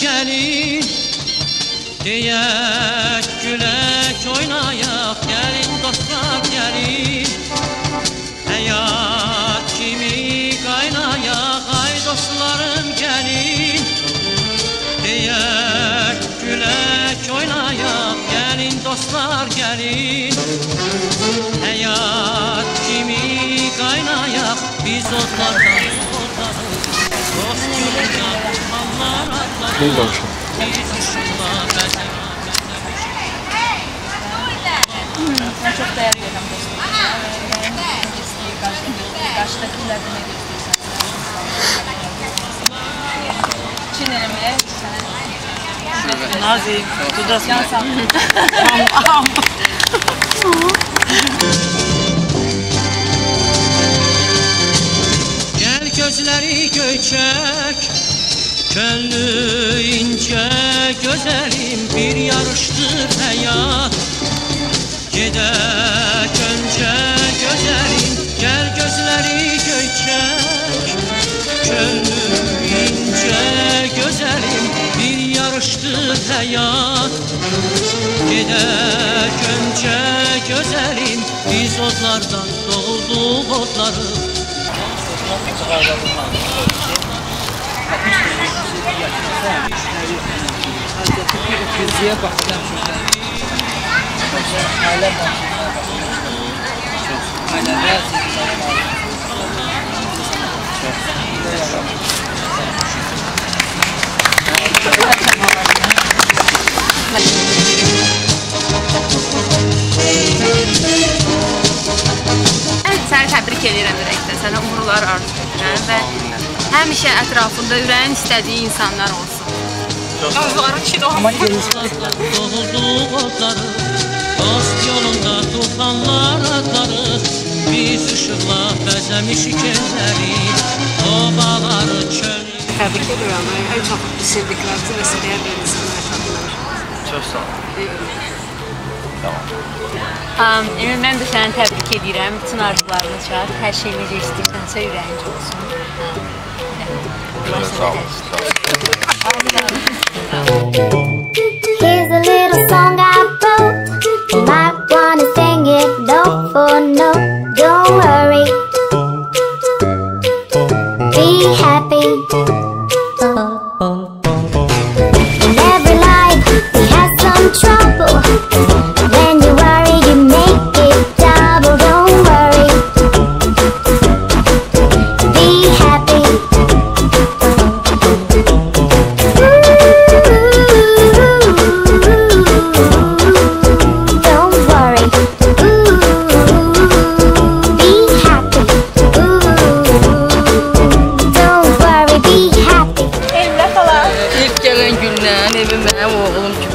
gelin. Deyək, gülək, oynayaq, gəlin dostlar gəlin. Həyat kimi qaynayaq, ay dostlarım gəlin. Deyək, gülək, oynayaq, gəlin dostlar gəlin. Həyat kimi qaynayaq, biz otlardan otlarız. Dost yolunda tutanlar atlarız. Biz ışıqla Ben çok değer veriyorum dostum. Karşıdakiler ne gösterirsen. Çinlerimle Nazik, dudasın. yansam. Gel gözleri göçek, könlü ince, güzelim bir yarıştır hayat. Gedək önce güzelim, gel gözleri göçek, könlü ince, güzelim bir yarıştır hayat. Gedək önce güzelim, biz otlardan doğduk otları. Fiziğe bakacağım şurada. Ailem var. Ailemler Səni təbrik edirəm ürəkdən, sənə uğurlar arzu edirəm və həmişə ətrafında ürəyin istədiyi insanlar olsun. Arzuların ki, Doğulduğu otları, dost yolunda tufanlar atları, biz ışıqla bəzəmişik elləri, obaları çölü. Təbrik edirəm, ən çox sevdiklərinizi və istəyər bir insanlar tanılar. Çox sağ ol. Emin, mən də səni təbrik edirəm, bütün arzularını çat, hər şey necə istəyirsənsə ürəyincə olsun. Sağ ol. Here's a little song I wrote. You might wanna sing it note for note. Don't worry, be happy. In every life we have some trouble. When you worry, you make it double. Don't worry, be happy.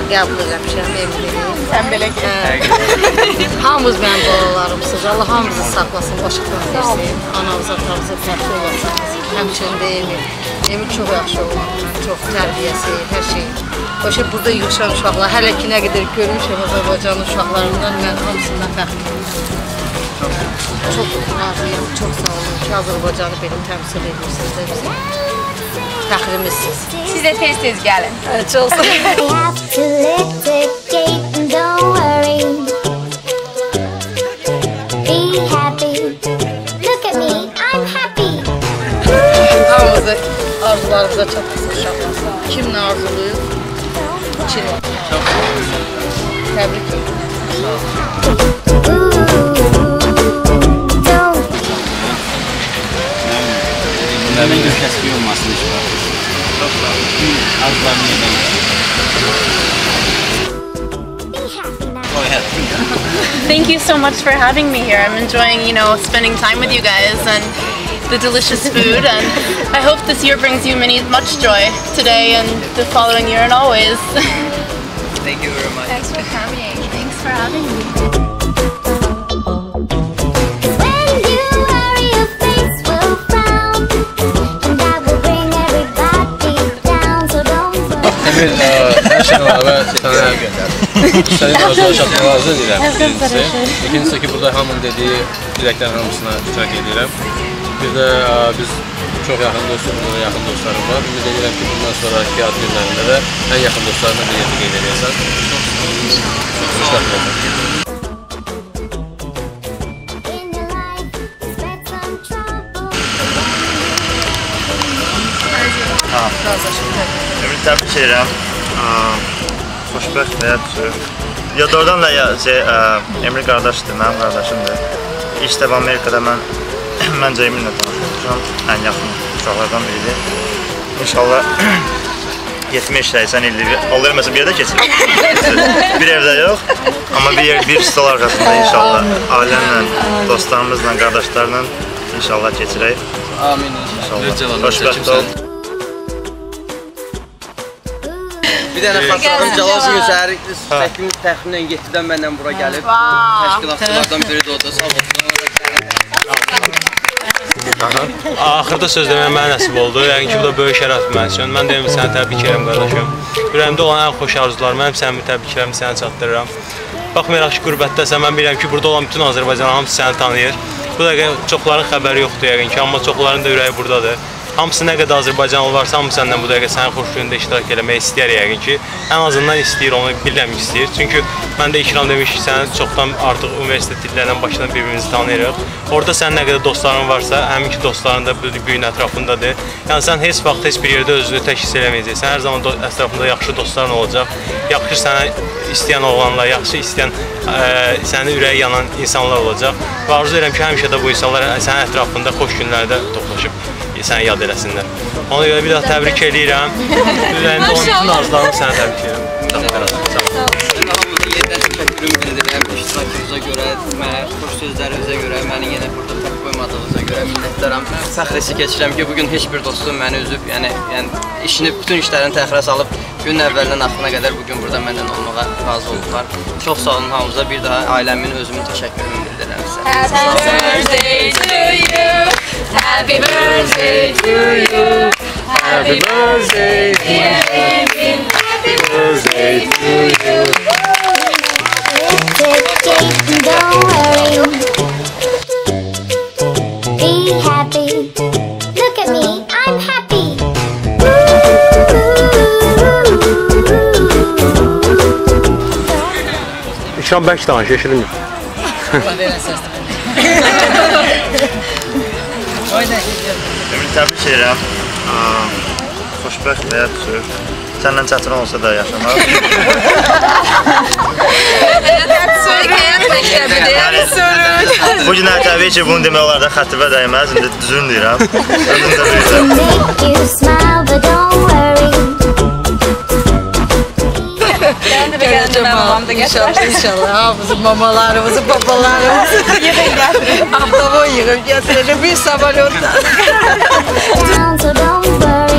Qəbul eləmişəm evliliyi. Sen belə ki. Hamımız mənim balalarımsınız. Allah hamımızı saxlasın, başıqdan versin. Anamıza, atamıza fərqli olasınız. Həmçinin də Emin çox yaxşı olmaq, çox tərbiyəsi, hər şey. Başa burada yığışan uşaqlar, hələ ki nə qədər görmüşəm Azərbaycanın uşaqlarından, mən hamısından fərqliyim. Çox razıyam, çox sağ olun ki, Azərbaycanı belə təmsil edirsiniz də bizim. Fəxrimizsiz. Siz də tez-tez gəlin. Çox sağ olun. We have to litigate and don't worry. Be happy. Look at me, I'm happy. Hamımızı arzularımıza çatdırsın uşaqlar. Kim nə arzuluyur? Çin. Təbrik ederim. Bunların gökəsliyi olmasını istiyorum. Çok sağ olun. Arzularını yedim. Thank you so much for having me here. I'm enjoying, spending time with you guys and the delicious food, and I hope this year brings you much joy today and the following year and always. Thank you very much. Thanks for coming. Thanks for having me. Her şeyden əvvəl sənə sənin arzular çatmağa razı edirəm. İkincisi ki, burada hamının dediyi diləklərin hamısına iştirak edirəm. Bir də biz çox yaxın dostlarım var. Ümid edirəm ki, bundan sonraki ad günlərində də ən yaxın dostlarımla bir yerdə qeyd edəcəksən. Ümid təbrik edirəm. Xoşbəxt həyat sürür. Ya doğrudan da Emre qardaşdır, mənim qardaşımdır. İlk dəfə Amerikada məncə Emirlə tanışmışam. Ən yaxın uşaqlardan biridir. İnşallah 70-80 ildir. Allah eləməsə bir yerdə keçirik. Bir evdə yox. Amma bir stol arxasında inşallah ailəmlə, dostlarımızla, qardaşlarla inşallah keçirək. Amin inşallah. Xoşbəxt ol. Bir dənə xatırladım, Cəlal bugün səhər çəkdiyimiz təxminən 7-dən məndən bura gəlib. Təşkilatçılardan biri də o da, sağ olsun. Axırda söz demək mənə nəsib oldu. Yəqin ki, bu da böyük şərəfdir mənim üçün. Mən deyim, səni təbrik edirəm, qardaşım. Ürəyimdə olan ən xoş arzularımı, həm sənin təbriklərimi sənə çatdırıram. Baxmayaraq ki, qürbətdəsən, mən bilirəm ki, burada olan bütün Azərbaycan hamısı səni tanıyır. Bu dəqiqə çoxların xəbəri yoxdur yəqin ki, amma çoxların da ürəyi buradadır. Hamısı nə qədər Azərbaycanlı varsa, hamı səndən bu dəqiqə sənin xoş günündə iştirak eləmək istəyər yəqin ki. Ən azından istəyir, onu bilirəm ki, istəyir. Çünki mən də İkram demiş ki, sənin çoxdan artıq universitet illərinin başından bir-birimizi tanıyırıq. Orada sənin nə qədər dostların varsa, həmin ki, dostların da bu gün ətrafındadır. Yəni, sən heç vaxt, heç bir yerdə özünü tək hiss eləməyəcəksən. Hər zaman ətrafında yaxşı dostların olacaq. Yaxşı sənə istəyən oğlanlar, yaxşı istəyən, səni ürəyi yanan insanlar olacaq. Və arzu edirəm ki, həmişə də bu insanlar sənin ətrafında xoş günlərdə toplaşıb səni yad eləsinlər. Ona görə bir daha təbrik edirəm. Ürəyimdə onun bütün arzularını sənə təbrik edirəm. Hamıza yenidən təşəkkürümü bildirirəm. İştirakınıza görə, xoş sözlərinizə görə, məni yenə burada tək qoymadığınıza görə minnətdaram. Fəxr hissi keçirəm ki, bugün heç bir dostum məni üzüb, yəni işini, bütün işlərini təxirə salıb, günün əvvəlindən axırına qədər bugün burada məndən olmağa razı oldular. Çox sağ olun hamımıza, bir daha ailəmin, özümün təşəkkürümü bildirirəm sizə. Happy birthday to you. Happy birthday to you. Happy birthday dear Emin. Happy birthday to you. Don't worry. Be happy. Look at me, I'm happy. İkram bəlkə danış, eşidilmir. Ümid təbrik edirəm. Xoşbəxt həyat sürür. Səndən çətin olsa da yaşamaq. Bu gün təbii ki, bunu demək olar da xətibə dəyməz. İndi düzün deyirəm. Make you smile, but don't worry. İnşallah hamımızın mamalarımızı, babalarımızı ahtava yığıb gətirir bir sabalotdan. Down, so don't worry.